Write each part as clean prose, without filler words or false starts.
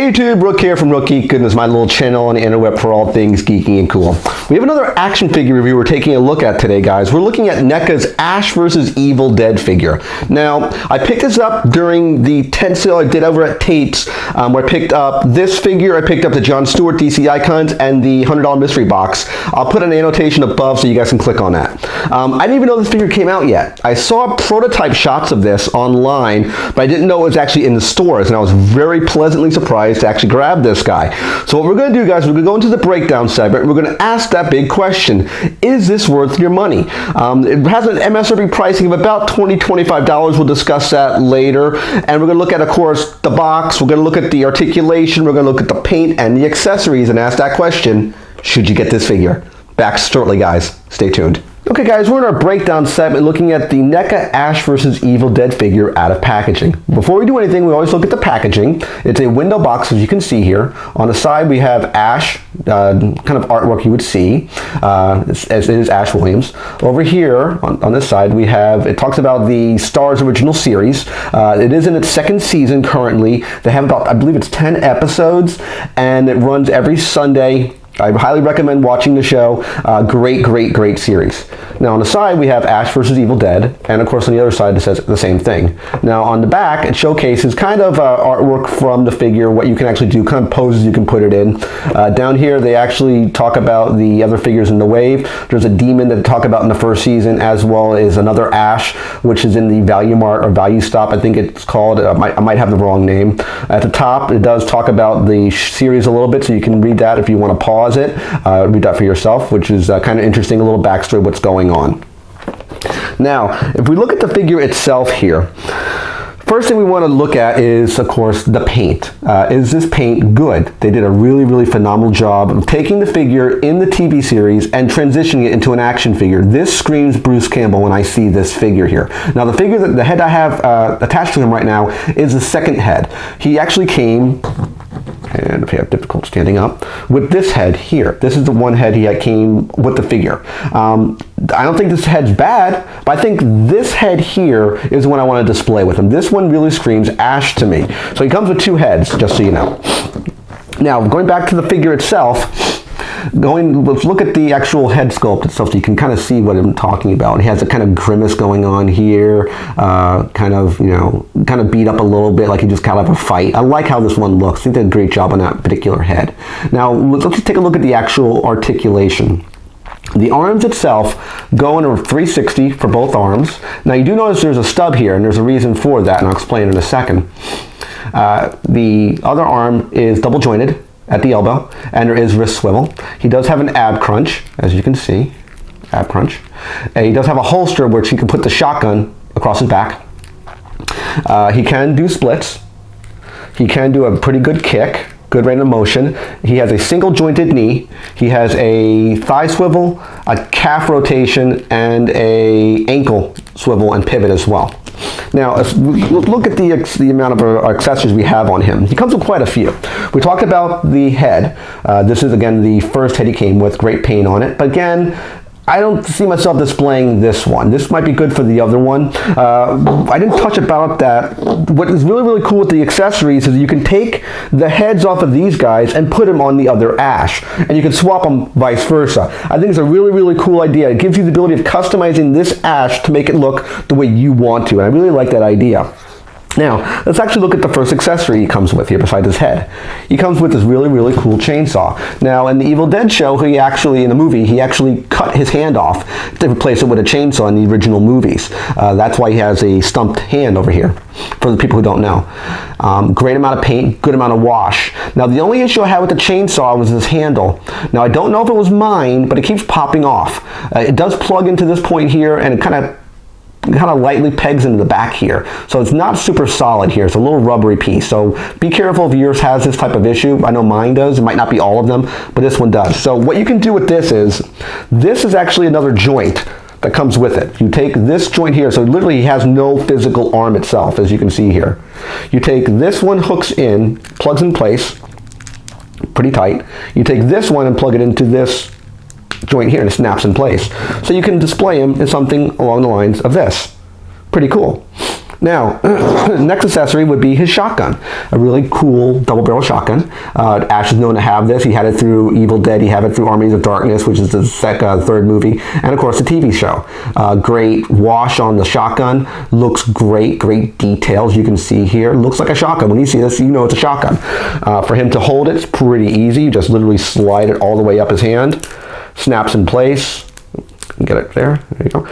Hey YouTube, Rook here from Rook Geek. Goodness, my little channel on the interweb for all things geeky and cool. We have another action figure review we're taking a look at today, guys. We're looking at Neca's Ash vs. Evil Dead figure. Now, I picked this up during the tent sale I did over at Tate's, where I picked up this figure, I picked up the John Stewart DC Icons, and the $100 mystery box. I'll put an annotation above so you guys can click on that. I didn't even know this figure came out yet. I saw prototype shots of this online, but I didn't know it was actually in the stores, and I was very pleasantly surprised to actually grab this guy. So what we're going to do, guys, we're going to go into the breakdown segment. We're going to ask that big question: is this worth your money? It has an MSRP pricing of about $20–$25. We'll discuss that later. And we're going to look at, of course, the box. We're going to look at the articulation. We're going to look at the paint and the accessories and ask that question: should you get this figure? Back shortly, guys. Stay tuned. Okay, guys, we're in our breakdown segment looking at the Neca Ash vs. Evil Dead figure out of packaging. Before we do anything, we always look at the packaging. It's a window box, as you can see here. On the side, we have Ash, kind of artwork you would see, as it is Ash Williams. Over here, on this side, we have, it talks about the Starz original series. It is in its second season currently. They have about, I believe it's 10 episodes, and it runs every Sunday. I highly recommend watching the show. Great series. Now on the side we have Ash vs. Evil Dead, and of course on the other side it says the same thing. Now on the back it showcases kind of artwork from the figure, what you can actually do, kind of poses you can put it in. Down here they actually talk about the other figures in the wave. There's a demon that they talk about in the first season, as well as another Ash, which is in the Value Mart or Value Stop, I think it's called. I might have the wrong name. At the top it does talk about the series a little bit, so you can read that if you want to pause it, read that for yourself, which is kind of interesting, a little backstory of what's going on. Now, if we look at the figure itself here, first thing we want to look at is, of course, the paint. Is this paint good? They did a really phenomenal job of taking the figure in the TV series and transitioning it into an action figure. This screams Bruce Campbell when I see this figure here. Now, the figure, the head I have attached to him right now is the second head. He actually came, and if you have difficult standing up, with this head here. This is the one head he came with the figure. I don't think this head's bad, but I think this head here is the one I want to display with him. This one really screams Ash to me. So he comes with two heads, just so you know. Now, going back to the figure itself, let's look at the actual head sculpt itself so you can kind of see what I'm talking about. He has a kind of grimace going on here, kind of beat up a little bit, like he just kind of a fight. I like how this one looks. I think they did a great job on that particular head. Now, let's take a look at the actual articulation. The arms itself go in a 360 for both arms. Now, you do notice there's a stub here, and there's a reason for that, and I'll explain in a second. The other arm is double jointed at the elbow, and there is wrist swivel. He does have an ab crunch, as you can see, ab crunch. And he does have a holster which he can put the shotgun across his back. He can do splits. He can do a pretty good kick, good range of motion. He has a single jointed knee. He has a thigh swivel, a calf rotation, and a ankle swivel and pivot as well. Now, let's look at the amount of accessories we have on him. He comes with quite a few. We talked about the head. This is, again, the first head he came with, great paint on it. But again, I don't see myself displaying this one. This might be good for the other one. I didn't touch about that. What is really cool with the accessories is you can take the heads off of these guys and put them on the other Ash, and you can swap them vice versa. I think it's a really cool idea. It gives you the ability of customizing this Ash to make it look the way you want to, and I really like that idea. Now, let's actually look at the first accessory he comes with here beside his head. He comes with this really cool chainsaw. Now, in the Evil Dead show, in the movie, he actually cut his hand off to replace it with a chainsaw in the original movies. That's why he has a stumped hand over here, for the people who don't know. Great amount of paint, good amount of wash. Now, the only issue I had with the chainsaw was this handle. Now, I don't know if it was mine, but it keeps popping off. It does plug into this point here, and it kind of lightly pegs into the back here. So it's not super solid here. It's a little rubbery piece. So be careful if yours has this type of issue. I know mine does. It might not be all of them, but this one does. So what you can do with this is actually another joint that comes with it. You take this joint here, so literally he has no physical arm itself, as you can see here. You take this one, hooks in, plugs in place, pretty tight. You take this one and plug it into this joint here, and it snaps in place. So you can display him as something along the lines of this. Pretty cool. Now, next accessory would be his shotgun. A really cool double barrel shotgun. Ash is known to have this. He had it through Evil Dead. He had it through Armies of Darkness, which is the third movie. And of course the TV show. Great wash on the shotgun. Looks great. Great details you can see here. Looks like a shotgun. When you see this, you know it's a shotgun. For him to hold it's pretty easy. You just literally slide it all the way up his hand. Snaps in place. Get it there. There you go.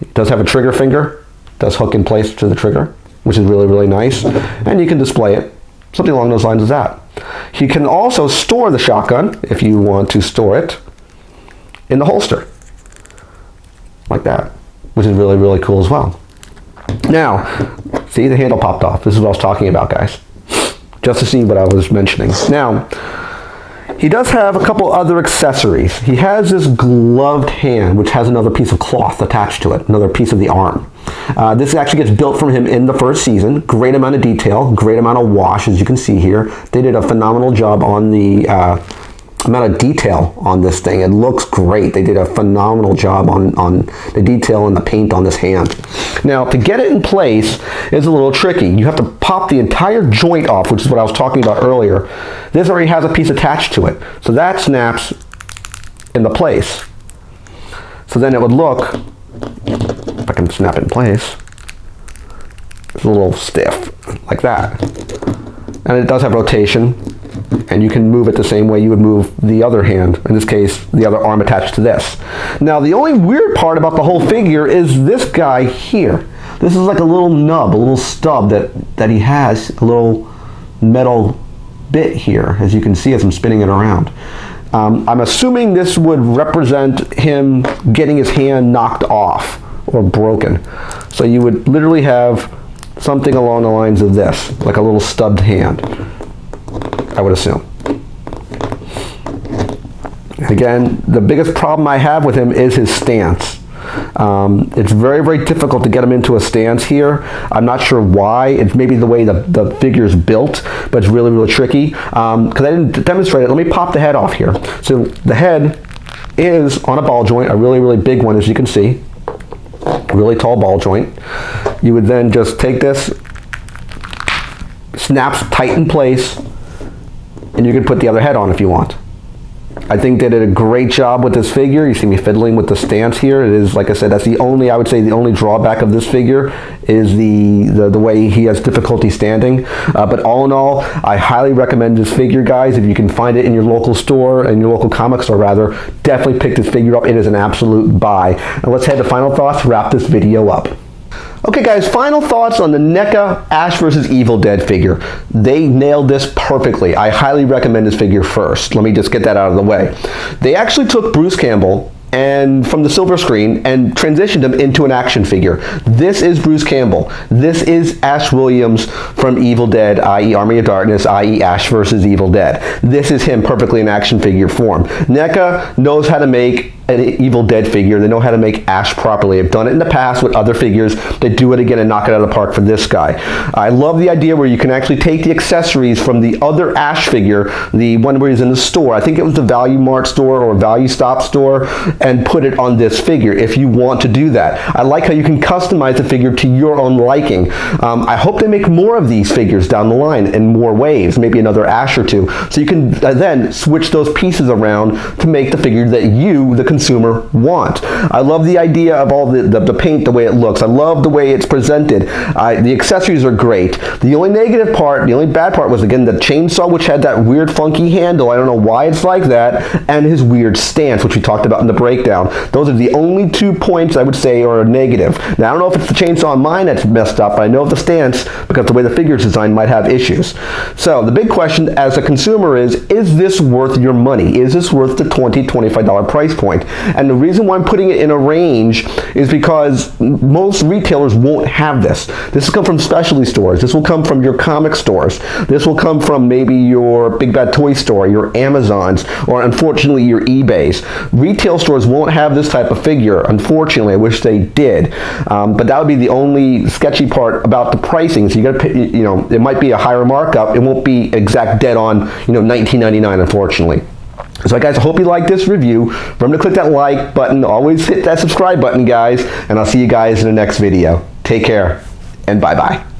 It does have a trigger finger. Does hook in place to the trigger, which is really, really nice. And you can display it. Something along those lines as that. You can also store the shotgun, if you want to store it, in the holster. Like that. Which is really, really cool as well. Now, see, the handle popped off. This is what I was talking about, guys. Just to see what I was mentioning. Now, he does have a couple other accessories. He has this gloved hand, which has another piece of cloth attached to it, another piece of the arm. This actually gets built from him in the first season. Great amount of detail, great amount of wash, as you can see here. They did a phenomenal job on the amount of detail on this thing. It looks great. They did a phenomenal job on the detail and the paint on this hand. Now, to get it in place is a little tricky. You have to pop the entire joint off, which is what I was talking about earlier. This already has a piece attached to it. So that snaps into place. So then it would look, if I can snap it in place, it's a little stiff, like that. And it does have rotation, and you can move it the same way you would move the other hand, in this case, the other arm attached to this. Now, the only weird part about the whole figure is this guy here. This is like a little nub, a little stub that he has, a little metal bit here, as you can see as I'm spinning it around. I'm assuming this would represent him getting his hand knocked off or broken. So you would literally have something along the lines of this, like a little stubbed hand, I would assume. Again, the biggest problem I have with him is his stance. It's very, very difficult to get him into a stance here. I'm not sure why. It's maybe the way the figure is built, but it's really, really tricky. Because I didn't demonstrate it, let me pop the head off here. So the head is on a ball joint, a really, really big one, as you can see. Really tall ball joint. You would then just take this, snaps tight in place, and you can put the other head on if you want. I think they did a great job with this figure. You see me fiddling with the stance here. It is, like I said, that's the only, I would say, the only drawback of this figure is the way he has difficulty standing. But all in all, I highly recommend this figure, guys. If you can find it in your local store, in your local comic store rather, definitely pick this figure up. It is an absolute buy. And let's head to final thoughts, wrap this video up. Okay guys, final thoughts on the Neca Ash vs. Evil Dead figure. They nailed this perfectly. I highly recommend this figure first. Let me just get that out of the way. They actually took Bruce Campbell and from the silver screen and transitioned him into an action figure. This is Bruce Campbell. This is Ash Williams from Evil Dead, i.e. Army of Darkness, i.e. Ash vs. Evil Dead. This is him perfectly in action figure form. Neca knows how to make an Evil Dead figure. They know how to make Ash properly. I've done it in the past with other figures. They do it again and knock it out of the park for this guy. I love the idea where you can actually take the accessories from the other Ash figure, the one where he's in the store. I think it was the Value Mart store or Value Stop store, and put it on this figure if you want to do that. I like how you can customize the figure to your own liking. I hope they make more of these figures down the line in more waves, maybe another Ash or two, so you can then switch those pieces around to make the figure that you, the consumer, want. I love the idea of all the paint, the way it looks. I love the way it's presented. The accessories are great. The only negative part, the only bad part was, again, the chainsaw, which had that weird funky handle. I don't know why it's like that, and his weird stance, which we talked about in the breakdown. Those are the only 2 points I would say are negative. Now, I don't know if it's the chainsaw on mine that's messed up, but I know the stance, because the way the figure is designed, might have issues. So the big question as a consumer is this worth your money? Is this worth the $20, $25 price point? And the reason why I'm putting it in a range is because most retailers won't have this. This will come from specialty stores. This will come from your comic stores. This will come from maybe your Big Bad Toy Store, your Amazons, or unfortunately your eBays. Retail stores won't have this type of figure. Unfortunately, I wish they did. But that would be the only sketchy part about the pricing. So you got to, it might be a higher markup. It won't be exact dead on, $19.99, unfortunately. So guys, I hope you liked this review. Remember to click that like button. Always hit that subscribe button, guys. And I'll see you guys in the next video. Take care. and bye-bye.